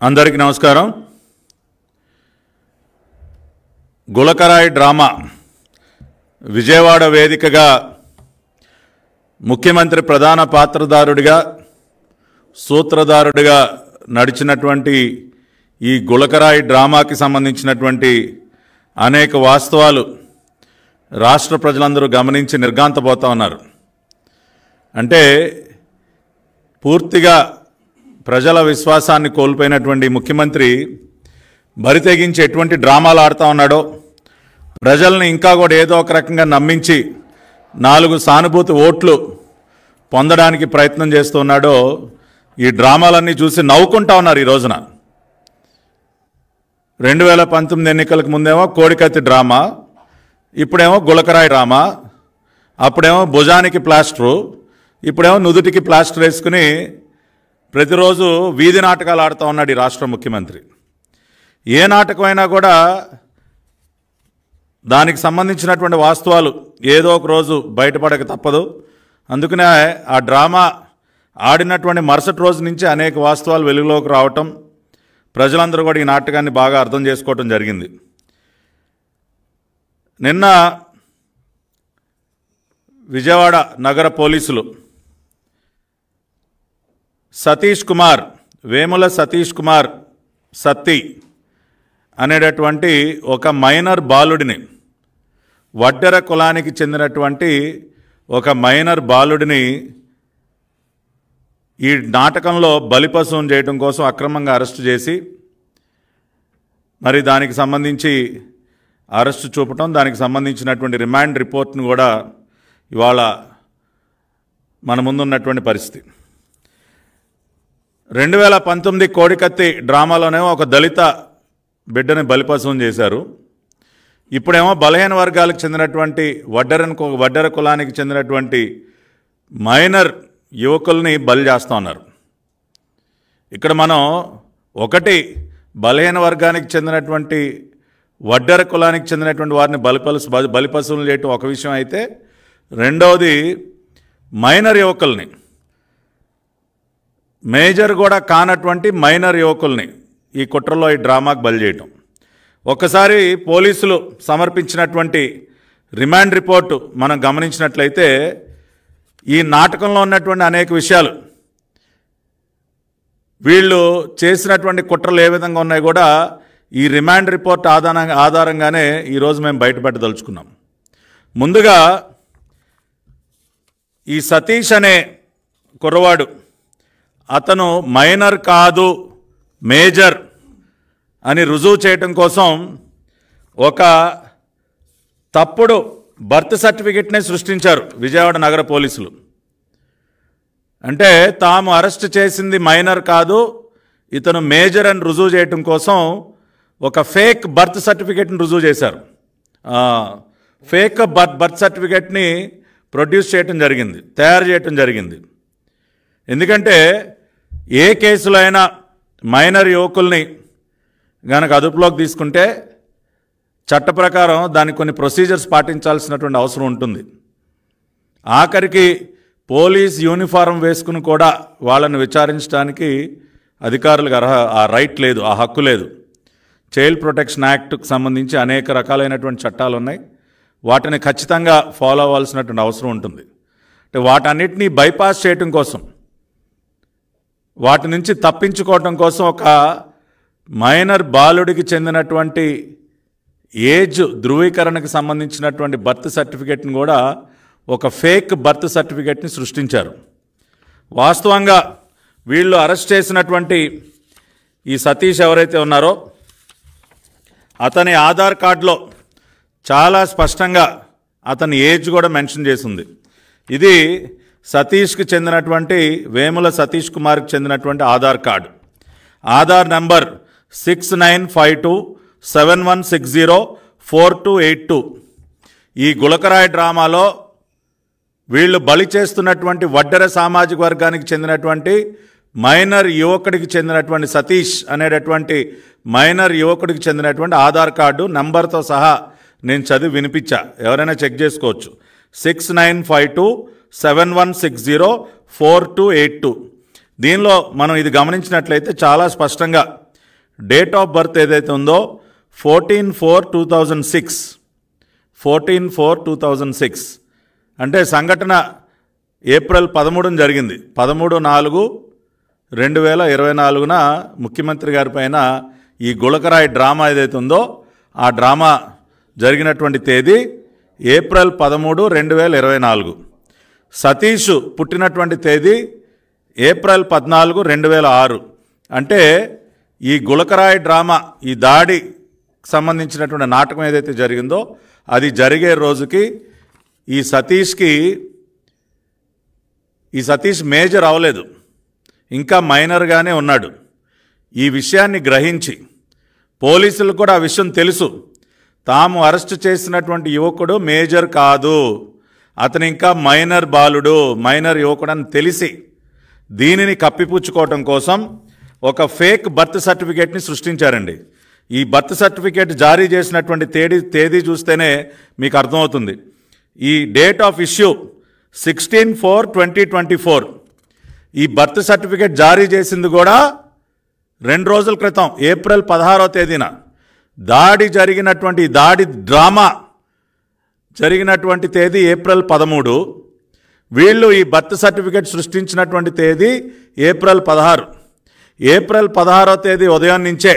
అందరికీ నమస్కారం. గులకరాయి డ్రామా విజయవాడ వేదికగా ముఖ్యమంత్రి ప్రధాన పాత్రధారుడిగా సూత్రధారుడిగా నడిచినటువంటి ఈ గులకరాయి డ్రామాకి సంబంధించినటువంటి అనేక వాస్తవాలు రాష్ట్ర ప్రజలందరూ గమనించి నిర్ఘాంతపోతా ఉన్నారు. అంటే పూర్తిగా ప్రజల విశ్వాసాన్ని కోల్పోయినటువంటి ముఖ్యమంత్రి బరి తెగించి ఎటువంటి డ్రామాలు ఆడుతూ ఉన్నాడో, ప్రజల్ని ఇంకా కూడా ఏదో ఒక రకంగా నమ్మించి 4 సానుభూతి ఓట్లు పొందడానికి ప్రయత్నం చేస్తున్నాడో, ఈ డ్రామాలన్నీ చూసి నవ్వుకుంటా ఉన్నారు. ఈ రోజున 2019 ఎన్నికలకు ముందేమో కోడికత్తి డ్రామా, ఇప్పుడేమో గులకరాయి డ్రామా, అప్పుడేమో భుజానికి ప్లాస్టరు, ఇప్పుడేమో నుదుటికి ప్లాస్టర్ వేసుకుని ప్రతిరోజు వీధి నాటకాలు ఆడుతూ ఉన్నాడు ఈ రాష్ట్ర ముఖ్యమంత్రి. ఏ నాటకమైనా కూడా దానికి సంబంధించినటువంటి వాస్తవాలు ఏదో ఒక రోజు బయటపడక తప్పదు. అందుకనే ఆ డ్రామా ఆడినటువంటి మరుసటి రోజు నుంచి అనేక వాస్తవాలు వెలుగులోకి రావటం, ప్రజలందరూ కూడా ఈ నాటకాన్ని బాగా అర్థం చేసుకోవటం జరిగింది. నిన్న విజయవాడ నగర పోలీసులు సతీష్ కుమార్, వేముల సతీష్ కుమార్ సత్తి అనేటటువంటి ఒక మైనర్ బాలుడిని, వడ్డెర కులానికి చెందినటువంటి ఒక మైనర్ బాలుడిని ఈ నాటకంలో బలిపశువును చేయడం కోసం అక్రమంగా అరెస్టు చేసి, మరి దానికి సంబంధించి అరెస్టు చూపటం, దానికి సంబంధించినటువంటి రిమాండ్ రిపోర్ట్ను కూడా ఇవాళ మన ముందున్నటువంటి పరిస్థితి. 2019 కోడికత్తి డ్రామాలోనేమో ఒక దళిత బిడ్డని బలిపశువును చేశారు. ఇప్పుడేమో బలహీన వర్గాలకు చెందినటువంటి వడ్డెర కులానికి చెందినటువంటి మైనర్ యువకుల్ని బలి చేస్తూ ఉన్నారు. ఇక్కడ మనం ఒకటి బలహీన వర్గానికి చెందినటువంటి వడ్డెర కులానికి చెందినటువంటి వారిని బలిపశువులు చేయటం ఒక విషయం అయితే, రెండవది మైనర్ యువకుల్ని, మేజర్ కూడా కానటువంటి మైనర్ యువకుల్ని ఈ కుట్రలో ఈ డ్రామాకు బలి చేయటం. ఒక్కసారి పోలీసులు సమర్పించినటువంటి రిమాండ్ రిపోర్టు మనం గమనించినట్లయితే ఈ నాటకంలో ఉన్నటువంటి అనేక విషయాలు, వీళ్ళు చేసినటువంటి కుట్రలు ఏ విధంగా ఉన్నాయి కూడా ఈ రిమాండ్ రిపోర్ట్ ఆధారంగానే ఈరోజు మేము బయటపెట్టదలుచుకున్నాం. ముందుగా ఈ సతీష్ అనే కుర్రవాడు, అతను మైనర్ కాదు మేజర్ అని రుజువు చేయటం కోసం ఒక తప్పుడు బర్త్ సర్టిఫికెట్నే సృష్టించారు విజయవాడ నగర పోలీసులు. అంటే తాము అరెస్ట్ చేసింది మైనర్ కాదు, ఇతను మేజర్ అని రుజువు చేయటం కోసం ఒక ఫేక్ బర్త్ సర్టిఫికెట్ని రుజువు చేశారు. ఫేక్ బర్త్ సర్టిఫికెట్ని ప్రొడ్యూస్ చేయటం జరిగింది, తయారు చేయటం జరిగింది. ఎందుకంటే ఏ కేసులో అయినా మైనర్ యువకుల్ని గనక అదుపులోకి తీసుకుంటే చట్ట ప్రకారం దానికి కొన్ని ప్రొసీజర్స్ పాటించాల్సినటువంటి అవసరం ఉంటుంది. ఆఖరికి పోలీస్ యూనిఫారం వేసుకుని కూడా వాళ్ళని విచారించడానికి అధికారులకు ఆ రైట్ లేదు, ఆ హక్కు లేదు. చైల్డ్ ప్రొటెక్షన్ యాక్ట్కి సంబంధించి అనేక రకాలైనటువంటి చట్టాలు ఉన్నాయి, వాటిని ఖచ్చితంగా ఫాలో అవ్వాల్సినటువంటి అవసరం ఉంటుంది. అంటే వాటన్నిటినీ బైపాస్ చేయటం కోసం, వాటి నుంచి తప్పించుకోవటం కోసం ఒక మైనర్ బాలుడికి చెందినటువంటి ఏజ్ ధృవీకరణకు సంబంధించినటువంటి బర్త్ సర్టిఫికెట్ని కూడా ఒక ఫేక్ బర్త్ సర్టిఫికెట్ని సృష్టించారు. వాస్తవంగా వీళ్ళు అరెస్ట్ చేసినటువంటి ఈ సతీష్ ఎవరైతే ఉన్నారో అతని ఆధార్ కార్డులో చాలా స్పష్టంగా అతని ఏజ్ కూడా మెన్షన్ చేసింది. ఇది సతీష్కి చెందినటువంటి వేముల సతీష్ కుమార్కి చెందినటువంటి ఆధార్ కార్డు. ఆధార్ నంబర్ 695271604282. ఈ గులకరాయి డ్రామాలో వీళ్ళు బలి చేస్తున్నటువంటి వడ్డెర సామాజిక వర్గానికి చెందినటువంటి మైనర్ యువకుడికి చెందినటువంటి సతీష్ అనేటటువంటి మైనర్ యువకుడికి చెందినటువంటి ఆధార్ కార్డు నంబర్తో సహా నేను చదివి వినిపించా, ఎవరైనా చెక్ చేసుకోవచ్చు. 695271604282. దీనిలో మనం ఇది గమనించినట్లయితే చాలా స్పష్టంగా డేట్ ఆఫ్ బర్త్ ఏదైతే ఉందో 14/4/2006, 14/4/2006 అంటే సంఘటన ఏప్రిల్ 13న జరిగింది. 13/4/2024 ముఖ్యమంత్రి గారి పైన ఈ గుళకరాయి డ్రామా ఏదైతే ఉందో ఆ డ్రామా జరిగినటువంటి తేదీ ఏప్రిల్ 13, 2024. సతీష్ పుట్టినటువంటి తేదీ ఏప్రిల్ 14, 2006. అంటే ఈ గుళకరాయి డ్రామా, ఈ దాడికి సంబంధించినటువంటి నాటకం ఏదైతే జరిగిందో అది జరిగే రోజుకి ఈ సతీష్ మేజర్ అవ్వలేదు, ఇంకా మైనర్గానే ఉన్నాడు. ఈ విషయాన్ని గ్రహించి పోలీసులు కూడా ఆ విషయం తెలుసు, తాము అరెస్ట్ చేసినటువంటి యువకుడు మేజర్ కాదు, అతను ఇంకా మైనర్ బాలుడు, మైనర్ యువకుడు అని తెలిసి దీనిని కప్పిపుచ్చుకోవటం కోసం ఒక ఫేక్ బర్త్ సర్టిఫికేట్ని సృష్టించారండి. ఈ బర్త్ సర్టిఫికేట్ జారీ చేసినటువంటి తేదీ చూస్తేనే మీకు అర్థమవుతుంది. ఈ డేట్ ఆఫ్ ఇష్యూ 16/4/2024. ఈ బర్త్ సర్టిఫికేట్ జారీ చేసింది కూడా 2 రోజుల క్రితం ఏప్రిల్ 16వ తేదీన. దాడి డ్రామా జరిగినటువంటి తేదీ ఏప్రిల్ 13. వీళ్ళు ఈ బర్త్ సర్టిఫికేట్ సృష్టించినటువంటి తేదీ ఏప్రిల్ 16. ఏప్రిల్ 16వ తేదీ ఉదయం నుంచే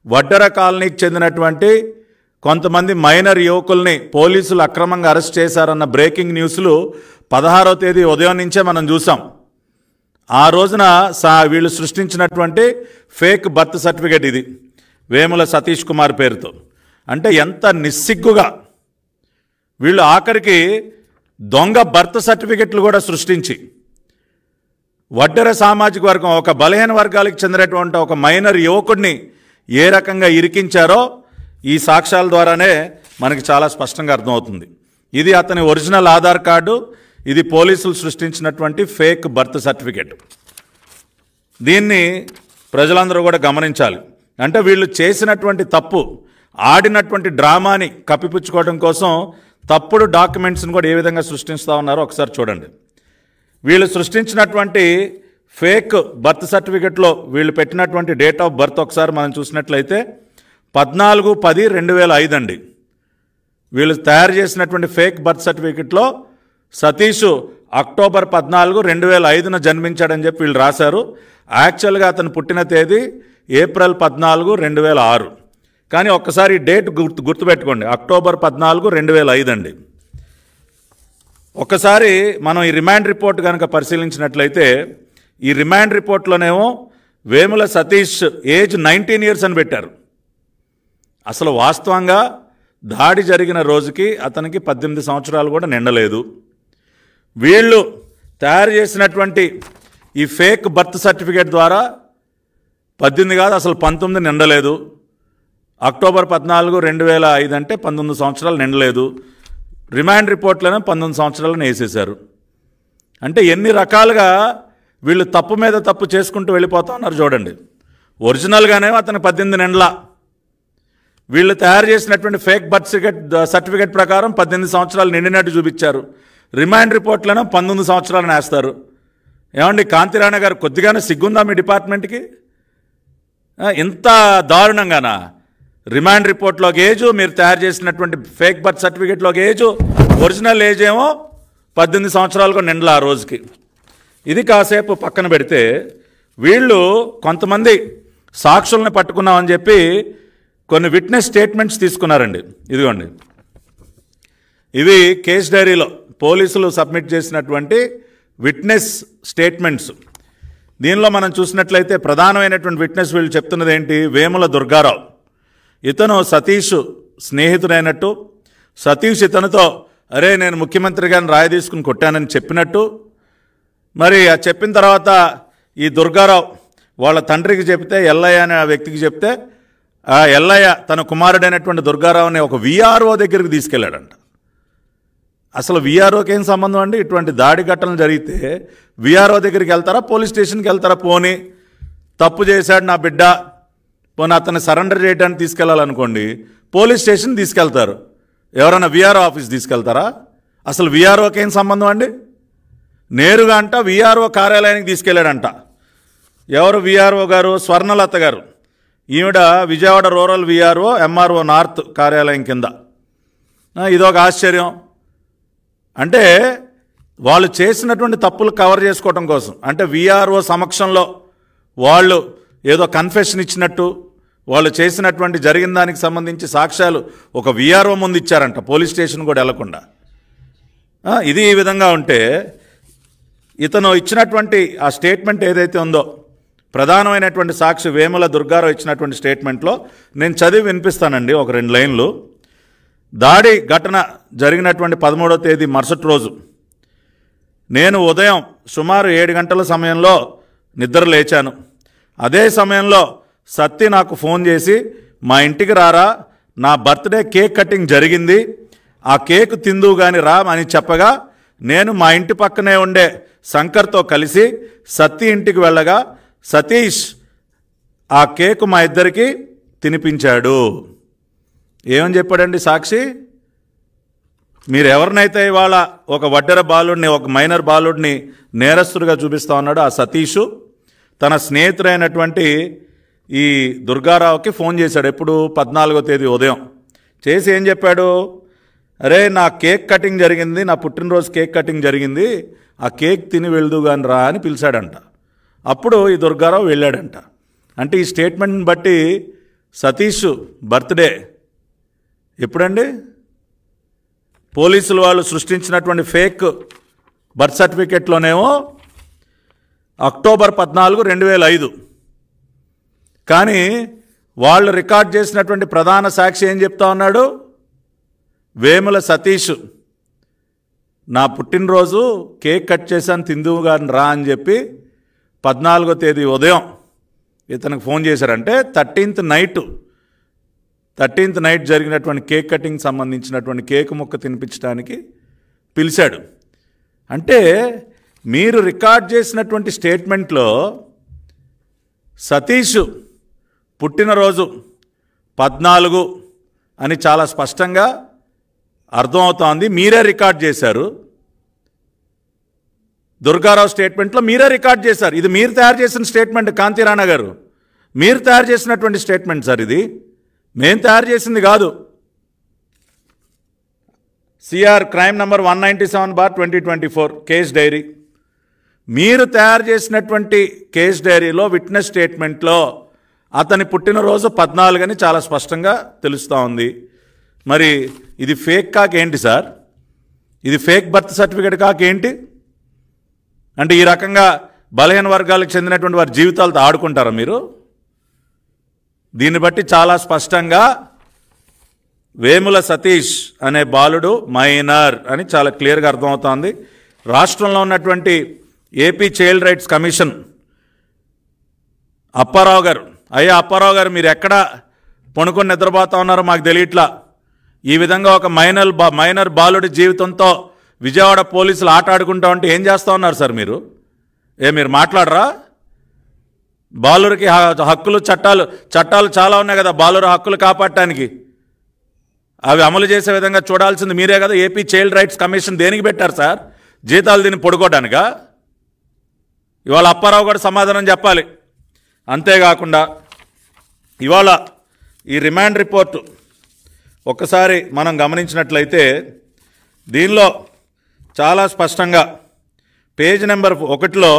వడ్డెర కాలనీకి చెందినటువంటి కొంతమంది మైనర్ యువకుల్ని పోలీసులు అక్రమంగా అరెస్ట్ చేశారన్న బ్రేకింగ్ న్యూస్లు 16వ తేదీ ఉదయం నుంచే మనం చూసాం. ఆ రోజున వీళ్ళు సృష్టించినటువంటి ఫేక్ బర్త్ సర్టిఫికేట్ ఇది, వేముల సతీష్ కుమార్ పేరుతో. అంటే ఎంత నిస్సిగ్గుగా వీళ్ళు ఆఖరికి దొంగ బర్త్ సర్టిఫికెట్లు కూడా సృష్టించి వడ్డెర సామాజిక వర్గం, ఒక బలహీన వర్గాలకు చెందినటువంటి ఒక మైనర్ యువకుడిని ఏ రకంగా ఇరికించారో ఈ సాక్ష్యాల ద్వారానే మనకి చాలా స్పష్టంగా అర్థమవుతుంది. ఇది అతని ఒరిజినల్ ఆధార్ కార్డు, ఇది పోలీసులు సృష్టించినటువంటి ఫేక్ బర్త్ సర్టిఫికేట్. దీన్ని ప్రజలందరూ కూడా గమనించాలి. అంటే వీళ్ళు చేసినటువంటి తప్పు, ఆడినటువంటి డ్రామాని కప్పిపుచ్చుకోవడం కోసం తప్పుడు డాక్యుమెంట్స్ని కూడా ఏ విధంగా సృష్టిస్తూ ఉన్నారో ఒకసారి చూడండి. వీళ్ళు సృష్టించినటువంటి ఫేక్ బర్త్ సర్టిఫికెట్లో వీళ్ళు పెట్టినటువంటి డేట్ ఆఫ్ బర్త్ ఒకసారి మనం చూసినట్లయితే 14/10/2005 అండి. వీళ్ళు తయారు చేసినటువంటి ఫేక్ బర్త్ సర్టిఫికెట్లో సతీష్ అక్టోబర్ 14, 2005 జన్మించాడని చెప్పి వీళ్ళు రాశారు. యాక్చువల్గా అతను పుట్టిన తేదీ ఏప్రిల్ 14, 2006. కానీ ఒక్కసారి డేట్ గుర్తుపెట్టుకోండి, అక్టోబర్ 14, 2005 అండి. ఒక్కసారి మనం ఈ రిమాండ్ రిపోర్ట్ కనుక పరిశీలించినట్లయితే ఈ రిమాండ్ రిపోర్ట్లోనేమో వేముల సతీష్ ఏజ్ 19 years అని పెట్టారు. అసలు వాస్తవంగా దాడి జరిగిన రోజుకి అతనికి 18 సంవత్సరాలు కూడా నిండలేదు. వీళ్ళు తయారు చేసినటువంటి ఈ ఫేక్ బర్త్ సర్టిఫికేట్ ద్వారా 18 కాదు, అసలు 19 నిండలేదు. అక్టోబర్ 14, 2005 అంటే 19 సంవత్సరాలు నిండలేదు. రిమాండ్ రిపోర్ట్లోనే 19 సంవత్సరాలను వేసేశారు. అంటే ఎన్ని రకాలుగా వీళ్ళు తప్పు మీద తప్పు చేసుకుంటూ వెళ్ళిపోతా ఉన్నారు చూడండి. ఒరిజినల్గానే అతను 18 నిండలా, వీళ్ళు తయారు చేసినటువంటి ఫేక్ బర్త్ సర్టిఫికేట్ ప్రకారం 18 సంవత్సరాలు నిండినట్టు చూపించారు. రిమాండ్ రిపోర్ట్లోనే 19 సంవత్సరాలను వేస్తారు. ఏమండి కాంతిరాణ గారు, కొద్దిగానే సిగ్గుందా మీ డిపార్ట్మెంట్కి? ఇంత దారుణంగానా? రిమాండ్ రిపోర్ట్లోకి ఏజు, మీరు తయారు చేసినటువంటి ఫేక్ బర్త్ సర్టిఫికేట్లోకి ఏజు, ఒరిజినల్ ఏజ్ ఏమో 18 సంవత్సరాలకు నిండలా ఆ రోజుకి. ఇది కాసేపు పక్కన పెడితే వీళ్ళు కొంతమంది సాక్షుల్ని పట్టుకున్నామని చెప్పి కొన్ని విట్నెస్ స్టేట్మెంట్స్ తీసుకున్నారండి. ఇదిగోండి, ఇవి కేస్ డైరీలో పోలీసులు సబ్మిట్ చేసినటువంటి విట్నెస్ స్టేట్మెంట్స్. దీనిలో మనం చూసినట్లయితే ప్రధానమైనటువంటి విట్నెస్ వీళ్ళు చెప్తున్నది ఏంటి? వేముల దుర్గారావు, ఇతను సతీష్ స్నేహితుడైనట్టు, సతీష్ ఇతనితో అరే నేను ముఖ్యమంత్రి గారిని రాయి తీసుకుని కొట్టానని చెప్పినట్టు. మరి ఆ చెప్పిన తర్వాత ఈ దుర్గారావు వాళ్ళ తండ్రికి చెప్తే, ఎల్లయ్య అనే ఆ వ్యక్తికి చెప్తే, ఆ ఎల్లయ్య తన కుమారుడైనటువంటి దుర్గారావుని ఒక విఆర్ఓ దగ్గరికి తీసుకెళ్ళాడంట. అసలు విఆర్ఓకి ఏం సంబంధం అండి? ఇటువంటి దాడి ఘటనలు జరిగితే విఆర్ఓ దగ్గరికి వెళ్తారా, పోలీస్ స్టేషన్కి వెళ్తారా? పోనీ తప్పు చేశాడు నా బిడ్డ, పోనీ అతన్ని సరెండర్ చేయడానికి తీసుకెళ్లాలనుకోండి, పోలీస్ స్టేషన్ తీసుకెళ్తారు. ఎవరైనా విఆర్ఓ ఆఫీస్ తీసుకెళ్తారా? అసలు విఆర్ఓకి ఏం సంబంధం అండి? నేరుగా అంట విఆర్ఓ కార్యాలయానికి తీసుకెళ్ళాడంట. ఎవరు విఆర్ఓ గారు? స్వర్ణలత గారు. ఈవిడ Vijayawada rural VRO MRO north కార్యాలయం కింద. ఇదొక ఆశ్చర్యం. అంటే వాళ్ళు చేసినటువంటి తప్పులు కవర్ చేసుకోవడం కోసం, అంటే విఆర్ఓ సమక్షంలో వాళ్ళు ఏదో కన్ఫెషన్ ఇచ్చినట్టు, వాళ్ళు చేసినటువంటి జరిగిన దానికి సంబంధించి సాక్ష్యాలు ఒక విఆర్ఓ ముందు ఇచ్చారంట, పోలీస్ స్టేషన్ కూడా వెళ్లకుండా. ఇది ఈ విధంగా ఉంటే ఇతను ఇచ్చినటువంటి ఆ స్టేట్మెంట్ ఏదైతే ఉందో, ప్రధానమైనటువంటి సాక్షి వేముల దుర్గారావు ఇచ్చినటువంటి స్టేట్మెంట్లో నేను చదివి వినిపిస్తానండి ఒక 2 లైన్లు. దాడి ఘటన జరిగినటువంటి 13వ తేదీ మరుసటి రోజు నేను ఉదయం సుమారు 7 గంటల సమయంలో నిద్ర లేచాను. అదే సమయంలో సత్తి నాకు ఫోన్ చేసి మా ఇంటికి రారా, నా బర్త్డే కేక్ కటింగ్ జరిగింది, ఆ కేక్ తిందువు గాని రా అని చెప్పగా నేను మా ఇంటి పక్కనే ఉండే శంకర్తో కలిసి సత్తి ఇంటికి వెళ్ళగా సతీష్ ఆ కేకు మా ఇద్దరికి తినిపించాడు. ఏమని చెప్పాడండి సాక్షి? మీరు ఎవరినైతే ఇవాళ ఒక వడ్డెర బాలుడిని, ఒక మైనర్ బాలుడిని నేరస్తుడిగా చూపిస్తా ఉన్నాడు, ఆ సతీషు తన స్నేహితుడైనటువంటి ఈ దుర్గారావుకి ఫోన్ చేశాడు. ఎప్పుడు? 14వ తేదీ ఉదయం చేసి ఏం చెప్పాడు? అరే నా కేక్ కటింగ్ జరిగింది, నా పుట్టినరోజు కేక్ కటింగ్ జరిగింది, ఆ కేక్ తిని వెళ్దు కానీ రా అని పిలిచాడంట. అప్పుడు ఈ దుర్గారావు వెళ్ళాడంట. అంటే ఈ స్టేట్మెంట్ని బట్టి సతీష్ బర్త్డే ఎప్పుడండి? పోలీసులు వాళ్ళు సృష్టించినటువంటి ఫేక్ బర్త్ సర్టిఫికెట్లోనేమో అక్టోబర్ 14, 2005. కానీ వాళ్ళు రికార్డ్ చేసినటువంటి ప్రధాన సాక్షి ఏం చెప్తా ఉన్నాడు? వేముల సతీష్ నా పుట్టినరోజు కేక్ కట్ చేశాను తిందువు కానీ రా అని చెప్పి 14వ తేదీ ఉదయం ఇతనికి ఫోన్ చేశారంటే 13th నైట్ జరిగినటువంటి కేక్ కటింగ్ సంబంధించినటువంటి కేక్ ముక్క తినిపించడానికి పిలిచాడు. అంటే మీరు రికార్డ్ చేసినటువంటి స్టేట్మెంట్లో సతీష్ పుట్టినరోజు 14 అని చాలా స్పష్టంగా అర్థమవుతోంది. మీరే రికార్డ్ చేశారు. దుర్గారావు స్టేట్మెంట్లో మీరే రికార్డ్ చేశారు. ఇది మీరు తయారు చేసిన స్టేట్మెంట్ కాంతిరాణా గారు, మీరు తయారు చేసినటువంటి స్టేట్మెంట్ సార్. ఇది మేము తయారు చేసింది కాదు. CR crime number 197/2024 case dairy. మీరు తయారు చేసినటువంటి కేస్ డైరీలో విట్నెస్ స్టేట్మెంట్లో అతని పుట్టినరోజు 14 అని చాలా స్పష్టంగా తెలుస్తూ ఉంది. మరి ఇది ఫేక్ కాకేంటి సార్? ఇది ఫేక్ బర్త్ సర్టిఫికేట్ కాకేంటి? అంటే ఈ రకంగా బలహీన వర్గాలకు చెందినటువంటి వారి జీవితాలతో ఆడుకుంటారా మీరు? దీన్ని బట్టి చాలా స్పష్టంగా వేముల సతీష్ అనే బాలుడు మైనర్ అని చాలా క్లియర్గా అర్థమవుతోంది. రాష్ట్రంలో ఉన్నటువంటి AP child rights commission Apparao గారు, అయ్యా అప్పారావు గారు మీరు ఎక్కడ పడుకొని నిద్రపోతా ఉన్నారో మాకు తెలియట్లా. ఈ విధంగా ఒక మైనర్ బాలుడి జీవితంతో విజయవాడ పోలీసులు ఆట ఆడుకుంటా ఉంటే ఏం చేస్తూ ఉన్నారు సార్ మీరు? మీరు మాట్లాడరా? బాలురికి హక్కులు చట్టాలు చాలా ఉన్నాయి కదా బాలుర హక్కులు కాపాడటానికి. అవి అమలు చేసే విధంగా చూడాల్సింది మీరే కదా. ఏపీ చైల్డ్ రైట్స్ కమిషన్ దేనికి పెట్టారు సార్? జీతాలు దీన్ని పడుకోవడానికా? ఇవాళ అప్పారావు కూడా సమాధానం చెప్పాలి. అంతేకాకుండా ఇవాళ ఈ రిమాండ్ రిపోర్టు ఒక్కసారి మనం గమనించినట్లయితే దీనిలో చాలా స్పష్టంగా page number 1లో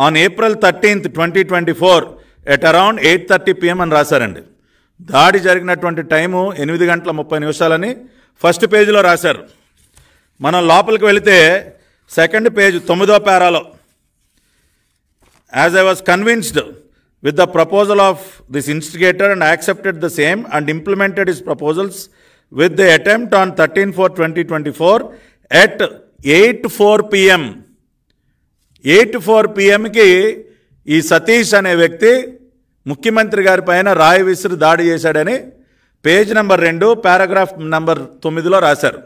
on April 13, 2024 at around 8:30 PM అని రాశారండి. దాడి జరిగినటువంటి టైము 8:30 ఫస్ట్ పేజీలో రాశారు. మనం లోపలికి వెళితే సెకండ్ పేజ్ 9వ పారాలో as I was convinced with the proposal of this instigator and accepted the same and implemented his proposals with the attempt on 13/4/2024 at 8:04 PM. 8:04 PMకి ఈ సతీష్ అనే వ్యక్తి ముఖ్యమంత్రి గారి పైన రాయి విసిరి దాడి చేశాడని పేజ్ నెంబర్ 2 పారాగ్రాఫ్ నెంబర్ 9లో రాశారు.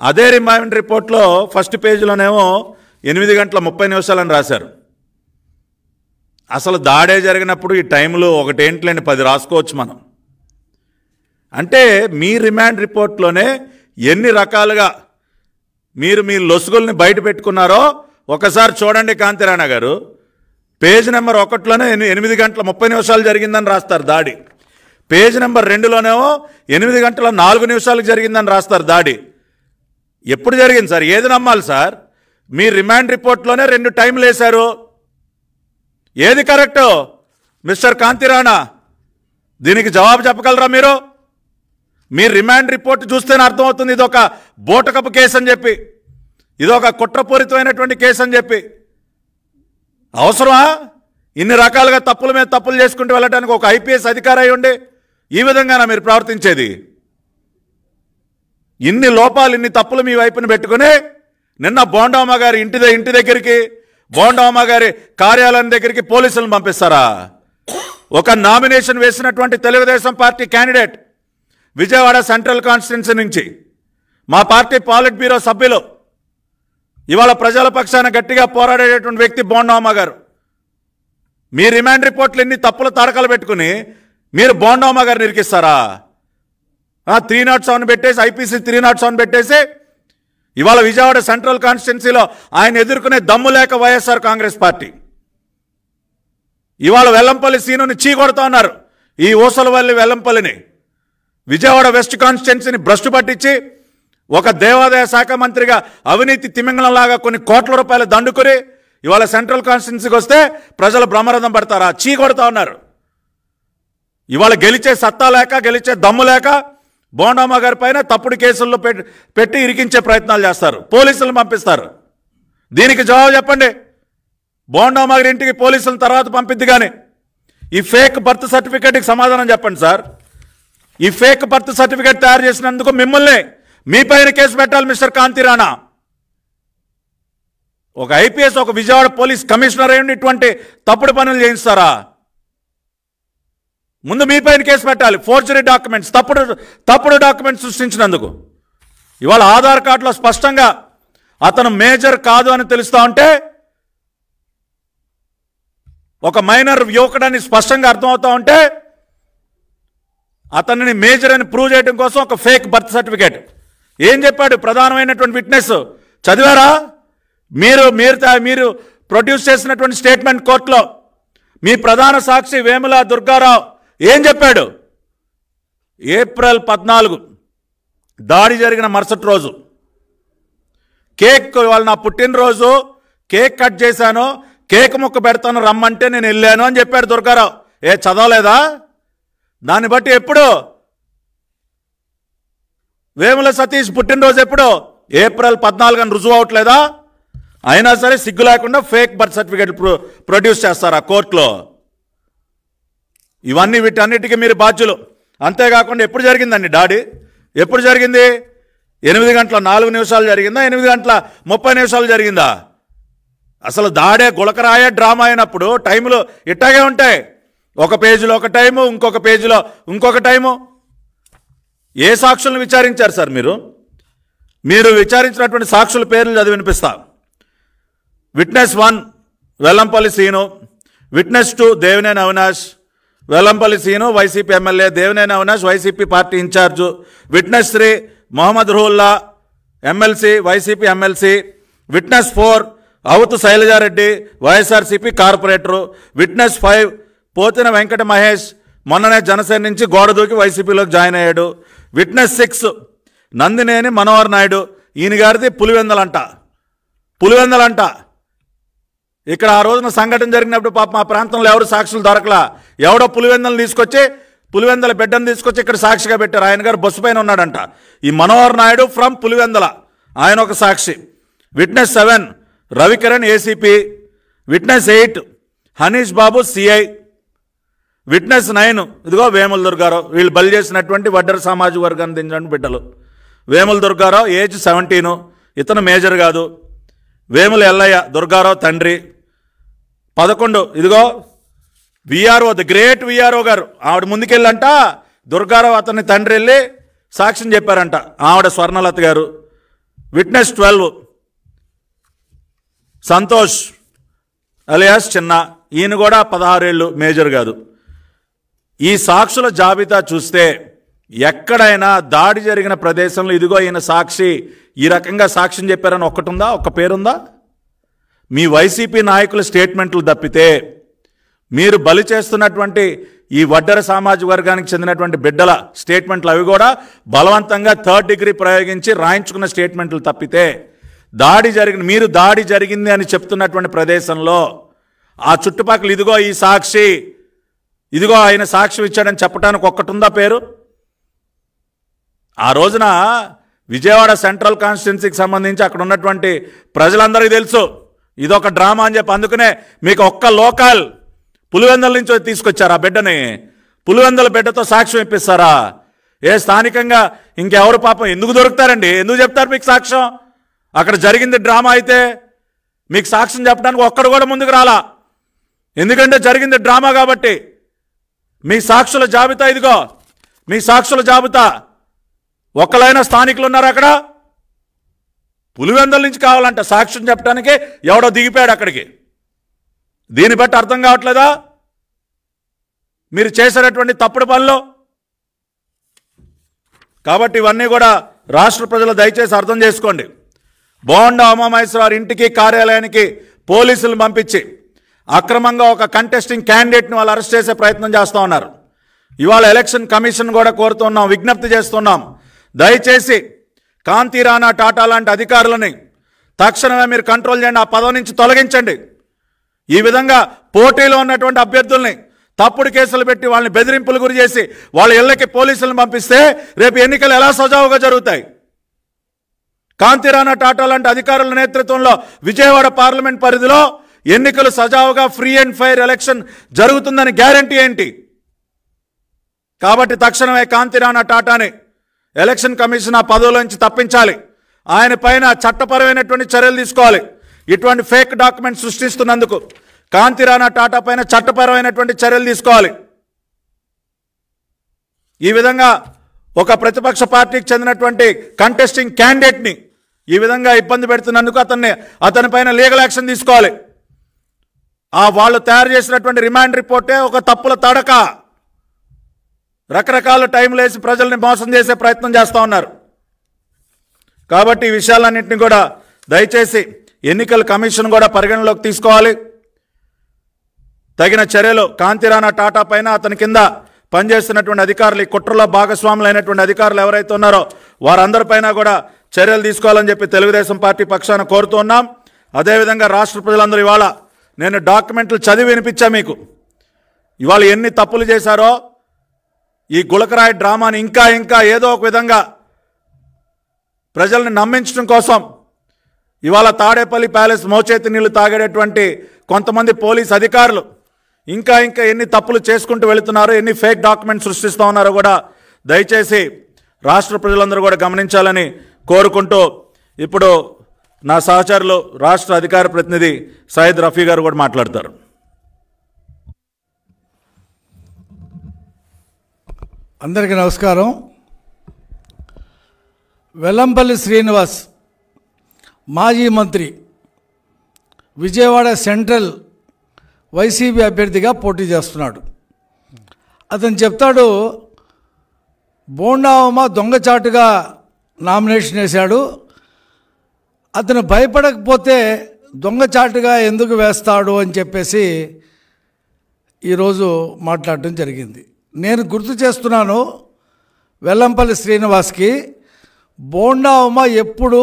అదే రిమాండ్ రిపోర్ట్లో ఫస్ట్ పేజీలోనేమో 8:30 అని రాశారు. అసలు దాడే జరిగినప్పుడు ఈ టైంలో ఒకటేంట్లేని 10 రాసుకోవచ్చు మనం. అంటే మీ రిమాండ్ రిపోర్ట్లోనే ఎన్ని రకాలుగా మీరు మీ లొసుగుల్ని బయట పెట్టుకున్నారో ఒకసారి చూడండి కాంతిరాణా గారు. పేజ్ నెంబర్ 1లోనే 8 గంటల 30 నిమిషాలు జరిగిందని రాస్తారు దాడి. పేజ్ నెంబర్ 2లోనేమో 8 గంటల 4 నిమిషాలకు జరిగిందని రాస్తారు దాడి. ఎప్పుడు జరిగింది సార్? ఏది నమ్మాలి సార్? మీ రిమాండ్ రిపోర్ట్లోనే 2 టైంలు వేశారు. ఏది కరెక్టు మిస్టర్ కాంతిరాణా? దీనికి జవాబు చెప్పగలరా మీరు? మీ రిమాండ్ రిపోర్ట్ చూస్తేనే అర్థమవుతుంది ఇదొక బోటకపు కేసు అని చెప్పి, ఇదొక కుట్రపూరితమైనటువంటి కేసు అని చెప్పి. అవసరమా ఇన్ని రకాలుగా తప్పుల మీద తప్పులు చేసుకుంటూ వెళ్ళడానికి? ఒక ఐపీఎస్ అధికారి అయి ఉండి ఈ విధంగానా మీరు ప్రవర్తించేది? ఇన్ని లోపాలు, ఇన్ని తప్పులు మీ వైపున పెట్టుకుని నిన్న బోండమ్మ గారి ఇంటి దగ్గరికి, బోండమ్మ గారి కార్యాలయం దగ్గరికి పోలీసులను పంపిస్తారా? ఒక నామినేషన్ వేసినటువంటి Telugu Desam party candidate, Vijayawada central constituency నుంచి మా పార్టీ పాలిట్ బ్యూరో సభ్యులు, ఇవాళ ప్రజల పక్షాన గట్టిగా పోరాడేటటువంటి వ్యక్తి బోండమ్మ గారు, మీ రిమాండ్ రిపోర్ట్లు ఎన్ని తప్పుల తడకలు పెట్టుకుని మీరు బోండమ్మ గారిని ఇరికిస్తారా? 307 పెట్టేసి, ఐపీసీ 307 పెట్టేసి ఇవాళ విజయవాడ సెంట్రల్ కాన్స్టిట్యున్సీలో ఆయన ఎదుర్కొనే దమ్ము లేక వైఎస్ఆర్ కాంగ్రెస్ పార్టీ ఇవాళ వెల్లంపల్లి సీనుని చీకొడతా ఉన్నారు. ఈ ఊసలవల్లి వెల్లంపల్లిని, విజయవాడ వెస్ట్ కాన్స్టిట్యున్సీని భ్రష్టు పట్టించి ఒక దేవాదాయ శాఖ మంత్రిగా అవినీతి తిమింగళంలాగా కొన్ని కోట్ల రూపాయలు దండుకుని ఇవాళ సెంట్రల్ కాన్స్టిట్యున్సీకి వస్తే ప్రజలు బ్రహ్మరథం పడతారా? చీకొడతా ఉన్నారు. ఇవాళ గెలిచే సత్తా లేక, గెలిచే దమ్ము లేక బోండమ్మ గారి పైన తప్పుడు కేసుల్లో పెట్టి ఇరికించే ప్రయత్నాలు చేస్తారు, పోలీసులను పంపిస్తారు. దీనికి జవాబు చెప్పండి. బోండమ్మ గారి ఇంటికి పోలీసులను తర్వాత పంపిద్ది, కానీ ఈ ఫేక్ బర్త్ సర్టిఫికేట్కి సమాధానం చెప్పండి సార్. ఈ ఫేక్ బర్త్ సర్టిఫికేట్ తయారు చేసినందుకు మిమ్మల్ని, మీ పైన కేసు పెట్టాలి మిస్టర్ కాంతిరాణా. ఒక ఐపీఎస్, ఒక విజయవాడ పోలీస్ కమిషనర్ అయ్యి ఇటువంటి తప్పుడు పనులు చేయిస్తారా? ముందు మీ పైన కేసు పెట్టాలి. ఫోర్జరీ డాక్యుమెంట్స్, తప్పుడు డాక్యుమెంట్స్ సృష్టించినందుకు. ఇవాళ ఆధార్ కార్డులో స్పష్టంగా అతను మేజర్ కాదు అని తెలుస్తా ఉంటే, ఒక మైనర్ యువకుడని స్పష్టంగా అర్థమవుతా ఉంటే, అతనిని మేజర్ అని ప్రూవ్ చేయడం కోసం ఒక ఫేక్ బర్త్ సర్టిఫికేట్. ఏం చెప్పాడు ప్రధానమైనటువంటి విట్నెస్? చదివారా మీరు ప్రొడ్యూస్ చేసినటువంటి స్టేట్మెంట్ కోర్టులో? మీ ప్రధాన సాక్షి వేముల దుర్గారావు ఏం చెప్పాడు? ఏప్రిల్ 14 దాడి జరిగిన మరుసటి రోజు కేక్, వాళ్ళ నా పుట్టినరోజు, కేక్ కట్ చేశాను, కేక్ ముక్క పెడతాను రమ్మంటే నేను వెళ్ళాను అని చెప్పాడు దుర్గారావు. చదవలేదా? దాన్ని బట్టి ఎప్పుడు వేముల సతీష్ పుట్టినరోజు ఎప్పుడు? ఏప్రిల్ 14 అని రుజువు అవట్లేదా? అయినా సరే సిగ్గు లేకుండా ఫేక్ బర్త్ సర్టిఫికేట్ ప్రొడ్యూస్ చేస్తారా కోర్టులో? ఇవన్నీ వీటన్నిటికీ మీరు బాధ్యులు. అంతేకాకుండా ఎప్పుడు జరిగిందండి దాడి? ఎప్పుడు జరిగింది? 8 గంటల 4 నిమిషాలు జరిగిందా? 8 గంటల 30 నిమిషాలు జరిగిందా? అసలు దాడే గులకరాయ డ్రామా అయినప్పుడు టైములు ఇట్టాగే ఉంటాయి. ఒక పేజీలో ఒక టైము, ఇంకొక పేజీలో ఇంకొక టైము. ఏ సాక్షులను విచారించారు సార్ మీరు విచారించినటువంటి సాక్షుల పేర్లు చదివి వినిపిస్తా. Witness 1 Vellampalli Seenu, witness 2 Devineni Avinash, Vellampalli Seenu YCP MLA, Devineni Avinash YCP party incharge. Witness 3 Mohammed Ruhulla MLC, YCP MLC. Witness 4 Avuthu Shailaja Reddy, YSRCP corporator. Witness 5 Pothina Venkata Mahesh, మొన్ననే జనసేన నుంచి గోడ దూకి వైసీపీలోకి జాయిన్ అయ్యాడు. విట్నెస్ 6 నందినేని మనోహర్ నాయుడు, ఈయన గారిది పులివెందలంట. ఇక్కడ ఆ రోజున సంఘటన జరిగినప్పుడు పాప మా ప్రాంతంలో ఎవరు సాక్షులు దొరకలా. ఎవడో పులివెందల బిడ్డను తీసుకొచ్చి ఇక్కడ సాక్షిగా పెట్టారు. ఆయన గారు బస్సు పైన ఉన్నాడంట. ఈ మనోహర్ నాయుడు ఫ్రమ్ పులివెందల, ఆయన ఒక సాక్షి. Witness 7 Ravikiran ACP. Witness 8 Hanish Babu CI. Witness 9 ఇదిగో వేముల దుర్గారావు, వీళ్ళు బలి చేసినటువంటి వడ్డర సామాజిక వర్గాన్ని దించిన బిడ్డలు. వేముల దుర్గారావు ఏజ్ 17, ఇతను మేజర్ కాదు. వేముల ఎల్లయ్య దుర్గారావు తండ్రి. 11 ఇదిగో విఆర్ఓ, ది గ్రేట్ విఆర్ఓ గారు, ఆవిడ ముందుకెళ్ళంట దుర్గారావు అతని తండ్రి వెళ్ళి సాక్ష్యం చెప్పారంట, ఆవిడ స్వర్ణలత గారు. విట్నెస్ 12 సంతోష్ అలియాస్ చిన్న, ఈయన కూడా 16 ఏళ్ళు, మేజర్ కాదు. ఈ సాక్షుల జాబితా చూస్తే ఎక్కడైనా దాడి జరిగిన ప్రదేశంలో ఇదిగో ఈయన సాక్షి, ఈ రకంగా సాక్ష్యం చెప్పారని ఒక్కటి ఉందా? ఒక్క పేరుందా? మీ వైసీపీ నాయకుల స్టేట్మెంట్లు తప్పితే మీరు బలి చేస్తున్నటువంటి ఈ వడ్డెర సామాజిక వర్గానికి చెందినటువంటి బిడ్డల స్టేట్మెంట్లు అవి కూడా బలవంతంగా 3rd డిగ్రీ ప్రయోగించి రాయించుకున్న స్టేట్మెంట్లు తప్పితే మీరు దాడి జరిగింది అని చెప్తున్నటువంటి ప్రదేశంలో ఆ చుట్టుపక్కల ఇదిగో ఈ సాక్షి, ఇదిగో ఆయన సాక్ష్యం ఇచ్చాడని చెప్పడానికి ఒక్కటుందా పేరు? ఆ రోజున విజయవాడ సెంట్రల్ కాన్స్టిట్యున్సీకి సంబంధించి అక్కడ ఉన్నటువంటి ప్రజలందరికీ తెలుసు ఇదొక డ్రామా అని చెప్పి. అందుకనే మీకు ఒక్క లోకల్ పులివెందుల నుంచి తీసుకొచ్చారు ఆ బిడ్డని. పులివెందుల బిడ్డతో సాక్ష్యం ఇప్పిస్తారా? స్థానికంగా ఇంకెవరు పాపం ఎందుకు దొరుకుతారండి? ఎందుకు చెప్తారు మీకు సాక్ష్యం? అక్కడ జరిగింది డ్రామా అయితే మీకు సాక్ష్యం చెప్పడానికి ఒక్కడు కూడా ముందుకు రాలా. ఎందుకంటే జరిగింది డ్రామా కాబట్టి. మీ సాక్షుల జాబితా ఇదిగో, మీ సాక్షుల జాబితా. ఒక్కలైనా స్థానికులు ఉన్నారు అక్కడ? పులివెందుల నుంచి కావాలంట సాక్ష్యం చెప్పడానికి ఎవడో దిగిపోయాడు అక్కడికి. దీన్ని బట్టి అర్థం కావట్లేదా మీరు చేసేటటువంటి తప్పుడు పనులు? కాబట్టి ఇవన్నీ కూడా రాష్ట్ర ప్రజలు దయచేసి అర్థం చేసుకోండి. బోండా ఉమామహేశ్వరరావు ఇంటికి కార్యాలయానికి పోలీసులు పంపించి అక్రమంగా ఒక కంటెస్టింగ్ క్యాండిడేట్ని వాళ్ళు అరెస్ట్ చేసే ప్రయత్నం చేస్తూ ఉన్నారు. ఇవాళ ఎలక్షన్ కమిషన్ కూడా కోరుతున్నాం, విజ్ఞప్తి చేస్తున్నాం, దయచేసి కాంతి రాణా టాటా లాంటి అధికారులని తక్షణమే మీరు కంట్రోల్ చేయండి, ఆ పదవి నుంచి తొలగించండి. ఈ విధంగా పోటీలో ఉన్నటువంటి అభ్యర్థుల్ని తప్పుడు కేసులు పెట్టి వాళ్ళని బెదిరింపులు గురి చేసి వాళ్ళ ఇళ్లకి పోలీసులను పంపిస్తే రేపు ఎన్నికలు ఎలా సజావుగా జరుగుతాయి? కాంతి రాణా టాటా లాంటి అధికారుల నేతృత్వంలో విజయవాడ పార్లమెంట్ పరిధిలో ఎన్నికలు సజావుగా ఫ్రీ అండ్ ఫెయిర్ ఎలక్షన్ జరుగుతుందని గ్యారంటీ ఏంటి? కాబట్టి తక్షణమే కాంతి రాణా టాటాని ఎలక్షన్ కమిషన్ ఆ పదవులోంచి తప్పించాలి. ఆయన పైన చట్టపరమైనటువంటి చర్యలు తీసుకోవాలి. ఇటువంటి ఫేక్ డాక్యుమెంట్ సృష్టిస్తున్నందుకు కాంతి రాణా టాటా పైన చట్టపరమైనటువంటి చర్యలు తీసుకోవాలి. ఈ విధంగా ఒక ప్రతిపక్ష పార్టీకి చెందినటువంటి కంటెస్టింగ్ క్యాండిడేట్ని ఈ విధంగా ఇబ్బంది పెడుతున్నందుకు అతని పైన లీగల్ యాక్షన్ తీసుకోవాలి. వాళ్ళు తయారు చేసినటువంటి రిమాండ్ రిపోర్టే ఒక తప్పుల తడక. రకరకాల టైంలు వేసి ప్రజల్ని మోసం చేసే ప్రయత్నం చేస్తూ ఉన్నారు. కాబట్టి ఈ విషయాలన్నింటినీ కూడా దయచేసి ఎన్నికల కమిషన్ కూడా పరిగణలోకి తీసుకోవాలి. తగిన చర్యలు కాంతి రాణా టాటా పైన అతని కింద పనిచేస్తున్నటువంటి అధికారులు, ఈ కుట్రలో భాగస్వాములు అయినటువంటి అధికారులు ఎవరైతే ఉన్నారో వారందరిపైన కూడా చర్యలు తీసుకోవాలని చెప్పి తెలుగుదేశం పార్టీ పక్షాన కోరుతూ ఉన్నాం. అదేవిధంగా రాష్ట్ర ప్రజలందరూ ఇవాళ నేను డాక్యుమెంట్లు చదివి వినిపించా మీకు. ఇవాళ ఎన్ని తప్పులు చేశారో ఈ గులకరాయి డ్రామాని ఇంకా ఇంకా ఏదో ఒక విధంగా ప్రజల్ని నమ్మించడం కోసం ఇవాళ తాడేపల్లి ప్యాలెస్ మోచేతి నీళ్లు తాగేటటువంటి కొంతమంది పోలీస్ అధికారులు ఇంకా ఇంకా ఎన్ని తప్పులు చేసుకుంటూ వెళుతున్నారో, ఎన్ని ఫేక్ డాక్యుమెంట్స్ సృష్టిస్తూ ఉన్నారో కూడా దయచేసి రాష్ట్ర ప్రజలందరూ కూడా గమనించాలని కోరుకుంటూ ఇప్పుడు నా సహచరులు రాష్ట్ర అధికార ప్రతినిధి సయ్యద్ రఫీ గారు కూడా మాట్లాడతారు. అందరికీ నమస్కారం. వెల్లంపల్లి శ్రీనివాస్ మాజీ మంత్రి విజయవాడ సెంట్రల్ వైసీపీ అభ్యర్థిగా పోటీ చేస్తున్నాడు. అతను చెప్తాడు బోండా ఉమ దొంగచాటుగా నామినేషన్ వేశాడు, అతను భయపడకపోతే దొంగచాటుగా ఎందుకు వేస్తాడు అని చెప్పేసి ఈరోజు మాట్లాడటం జరిగింది. నేను గుర్తు చేస్తున్నాను వెల్లంపల్లి శ్రీనివాస్కి, బోండా ఉమ ఎప్పుడు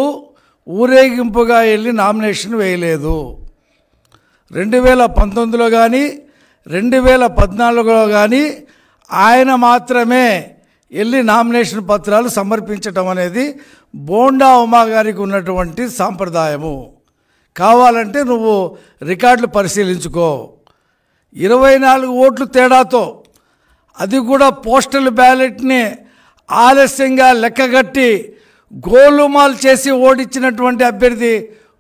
ఊరేగింపుగా వెళ్ళి నామినేషన్ వేయలేదు. 2019లో కానీ 2014లో కానీ ఆయన మాత్రమే వెళ్ళి నామినేషన్ పత్రాలు సమర్పించటం అనేది బోండా ఉమా గారికి ఉన్నటువంటి సాంప్రదాయము. కావాలంటే నువ్వు రికార్డులు పరిశీలించుకో. 24 ఓట్లు తేడాతో, అది కూడా పోస్టల్ బ్యాలెట్ని ఆలస్యంగా లెక్కగట్టి గోలుమాల్ చేసి ఓడించినటువంటి అభ్యర్థి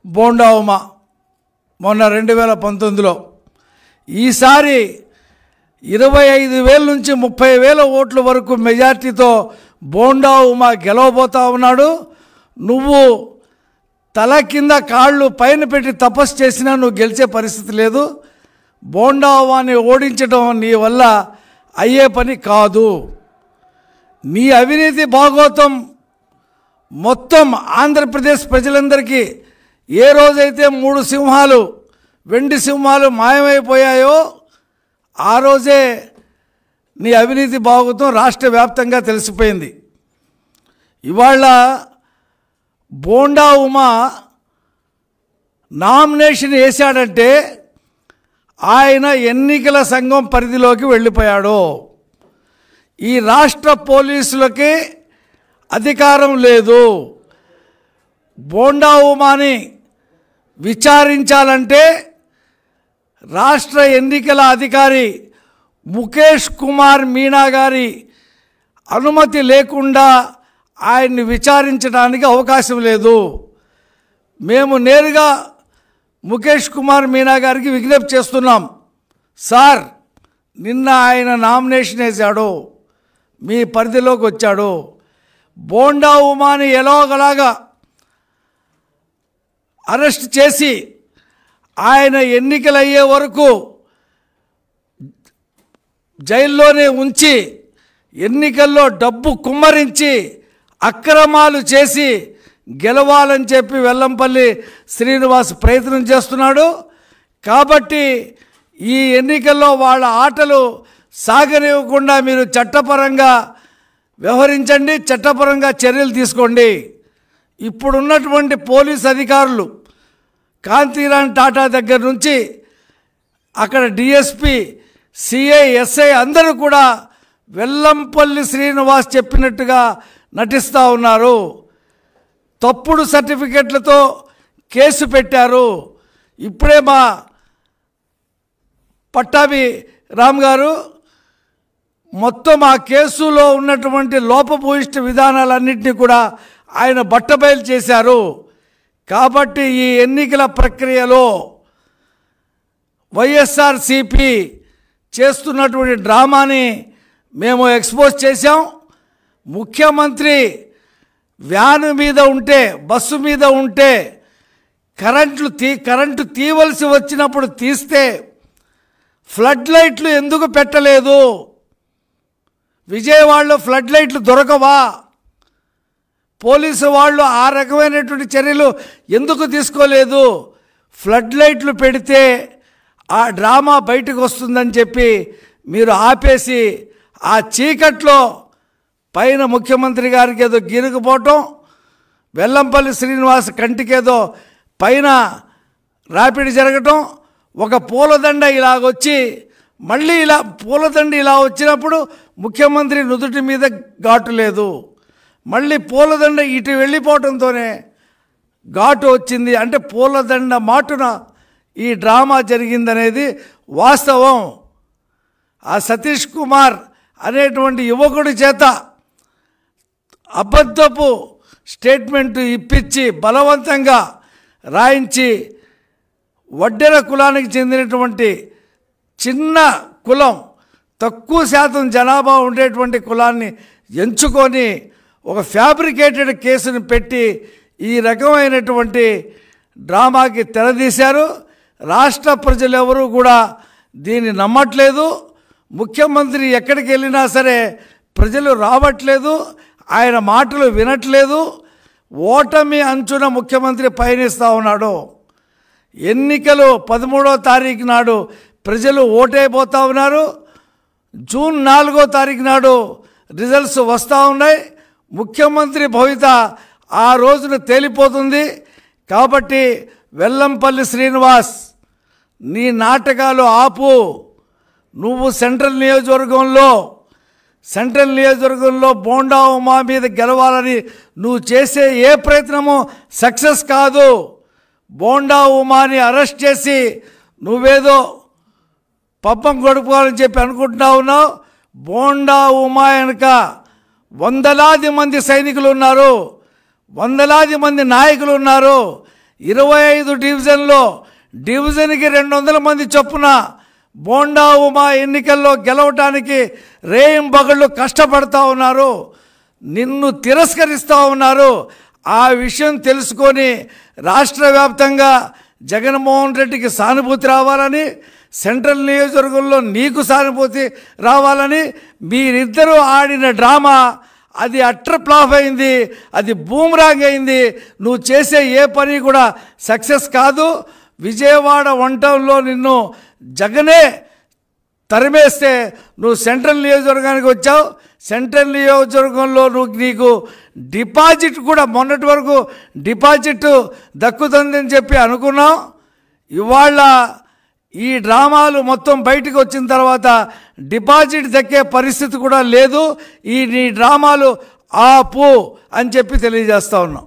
బోండా ఉమా మొన్న 2019లో. ఈసారి 25,000 నుంచి 30,000 ఓట్ల వరకు మెజార్టీతో బోండా ఉమా గెలవబోతా ఉన్నాడు. నువ్వు తల కింద కాళ్ళు పైన పెట్టి తపస్సు చేసినా నువ్వు గెలిచే పరిస్థితి లేదు. బోండా ఉమాని ఓడించడం నీ వల్ల అయ్యే పని కాదు. నీ అవినీతి భాగోతం మొత్తం ఆంధ్రప్రదేశ్ ప్రజలందరికీ ఏ రోజైతే 3 సింహాలు, వెండి సింహాలు మాయమైపోయాయో ఆ రోజే నీ అవినీతి భాగవతం రాష్ట్ర వ్యాప్తంగా తెలిసిపోయింది. ఇవాళ బోండా ఉమా నామినేషన్ వేశాడంటే ఆయన ఎన్నికల సంఘం పరిధిలోకి వెళ్ళిపోయాడు. ఈ రాష్ట్ర పోలీసులకి అధికారం లేదు. బోండా ఉమాని విచారించాలంటే రాష్ట్ర ఎన్నికల అధికారి ముఖేష్ కుమార్ మీనా గారి అనుమతి లేకుండా ఆయన్ని విచారించడానికి అవకాశం లేదు. మేము నేరుగా ముఖేష్ కుమార్ మీనా గారికి విజ్ఞప్తి చేస్తున్నాం. సార్, నిన్న ఆయన నామినేషన్ వేశాడు, మీ పరిధిలోకి వచ్చాడు. బోండా ఉమాని ఎలాగలాగా అరెస్ట్ చేసి ఆయన ఎన్నికలయ్యే వరకు జైల్లోనే ఉంచి ఎన్నికల్లో డబ్బు కుమ్మరించి అక్రమాలు చేసి గెలవాలని చెప్పి వెల్లంపల్లి శ్రీనివాస్ ప్రయత్నం చేస్తున్నాడు. కాబట్టి ఈ ఎన్నికల్లో వాళ్ళ ఆటలు సాగనివ్వకుండా మీరు చట్టపరంగా వ్యవహరించండి, చట్టపరంగా చర్యలు తీసుకోండి. ఇప్పుడున్నటువంటి పోలీస్ అధికారులు కాంతిరామ్ టాటా దగ్గర నుంచి అక్కడ డిఎస్పి, సిఐ, ఎస్ఐ అందరూ కూడా వెల్లంపల్లి శ్రీనివాస్ చెప్పినట్టుగా నటిస్తూ ఉన్నారు. తప్పుడు సర్టిఫికెట్లతో కేసు పెట్టారు. ఇప్పుడే మా పట్టాభి రామ్ గారు మొత్తం ఆ కేసులో ఉన్నటువంటి లోపభూయిష్ట విధానాలన్నింటినీ కూడా ఆయన బట్టబయలు చేశారు. కాబట్టి ఈ ఎన్నికల ప్రక్రియలో వైఎస్ఆర్సిపి చేస్తున్నటువంటి డ్రామాని మేము ఎక్స్పోజ్ చేశాం. ముఖ్యమంత్రి వ్యాను మీద ఉంటే, బస్సు మీద ఉంటే కరెంటు తీవలసి వచ్చినప్పుడు తీస్తే ఫ్లడ్ లైట్లు ఎందుకు పెట్టలేదు? విజయవాడలో ఫ్లడ్ లైట్లు దొరకవా? పోలీసు వాళ్ళు ఆ రకమైనటువంటి చర్యలు ఎందుకు తీసుకోలేదు? ఫ్లడ్ లైట్లు పెడితే ఆ డ్రామా బయటకు వస్తుందని చెప్పి మీరు ఆపేసి ఆ చీకట్లో పైన ముఖ్యమంత్రి గారికి ఏదో గిరుకుపోవటం, వెల్లంపల్లి శ్రీనివాస్ కంటికేదో పైన రాపిడి జరగటం, ఒక పూలదండ ఇలాగొచ్చి మళ్ళీ ఇలా పూలదండ ఇలా వచ్చినప్పుడు ముఖ్యమంత్రి నుదుటి మీద ఘాటు లేదు, మళ్ళీ పూలదండ ఇటు వెళ్ళిపోవటంతోనే ఘాటు వచ్చింది. అంటే పూలదండ మాటున ఈ డ్రామా జరిగిందనేది వాస్తవం. ఆ సతీష్ కుమార్ అనేటువంటి యువకుడి చేత అబద్ధపు స్టేట్మెంట్ ఇప్పించి బలవంతంగా రాయించి వడ్డెర కులానికి చెందినటువంటి చిన్న కులం, తక్కువ శాతం జనాభా ఉండేటువంటి కులాన్ని ఎంచుకొని ఒక ఫ్యాబ్రికేటెడ్ కేసును పెట్టి ఈ రకమైనటువంటి డ్రామాకి తెరదీశారు. రాష్ట్ర ప్రజలు ఎవరూ కూడా దీన్ని నమ్మట్లేదు. ముఖ్యమంత్రి ఎక్కడికి వెళ్ళినా సరే ప్రజలు రావట్లేదు, ఆయన మాటలు వినట్లేదు. ఓటమి అంచున ముఖ్యమంత్రి పయనిస్తూ ఉన్నాడు. ఎన్నికలు 13వ తారీఖు నాడు ప్రజలు ఓటైపోతూ ఉన్నారు. జూన్ 4వ తారీఖు నాడు రిజల్ట్స్ వస్తూ ఉన్నాయి. ముఖ్యమంత్రి భవిత ఆ రోజున తేలిపోతుంది. కాబట్టి వెల్లంపల్లి శ్రీనివాస్, నీ నాటకాలు ఆపు. నువ్వు సెంట్రల్ నియోజకవర్గంలో బోండా ఉమా మీద గెలవాలని నువ్వు చేసే ఏ ప్రయత్నము సక్సెస్ కాదు. బోండా ఉమాని అరెస్ట్ చేసి నువ్వేదో పబ్బం గడుపుకోవాలని చెప్పి అనుకుంటా ఉన్నావు. బోండా ఉమా వెనుక వందలాది మంది సైనికులు ఉన్నారు, వందలాది మంది నాయకులు ఉన్నారు. 25 డివిజన్లో డివిజన్కి 200 మంది చొప్పున బోండా ఉమా ఎన్నికల్లో గెలవటానికి రేయింబగళ్ళు కష్టపడతా ఉన్నారు, నిన్ను తిరస్కరిస్తూ ఉన్నారు. ఆ విషయం తెలుసుకొని రాష్ట్ర వ్యాప్తంగా జగన్మోహన్ రెడ్డికి సానుభూతి రావాలని, సెంట్రల్ నియోజకవర్గంలో నీకు సానుభూతి రావాలని మీరిద్దరూ ఆడిన డ్రామా అది అట్టర్ ఫ్లాప్ అయింది, అది బూమ్రాంగ్ అయింది. నువ్వు చేసే ఏ పని కూడా సక్సెస్ కాదు. విజయవాడ 1 టౌన్లో నిన్ను జగనే తరిమేస్తే నువ్వు సెంట్రల్ నియోజకవర్గానికి వచ్చావు. సెంట్రల్ నియోజకవర్గంలో నీకు డిపాజిట్ కూడా మొన్నటి వరకు డిపాజిట్ దక్కుతుందని చెప్పి అనుకున్నావు. ఇవాళ ఈ డ్రామాలు మొత్తం బయటకు వచ్చిన తర్వాత డిపాజిట్ దక్కే పరిస్థితి కూడా లేదు. నీ డ్రామాలు ఆపు అని చెప్పి తెలియజేస్తా ఉన్నాం.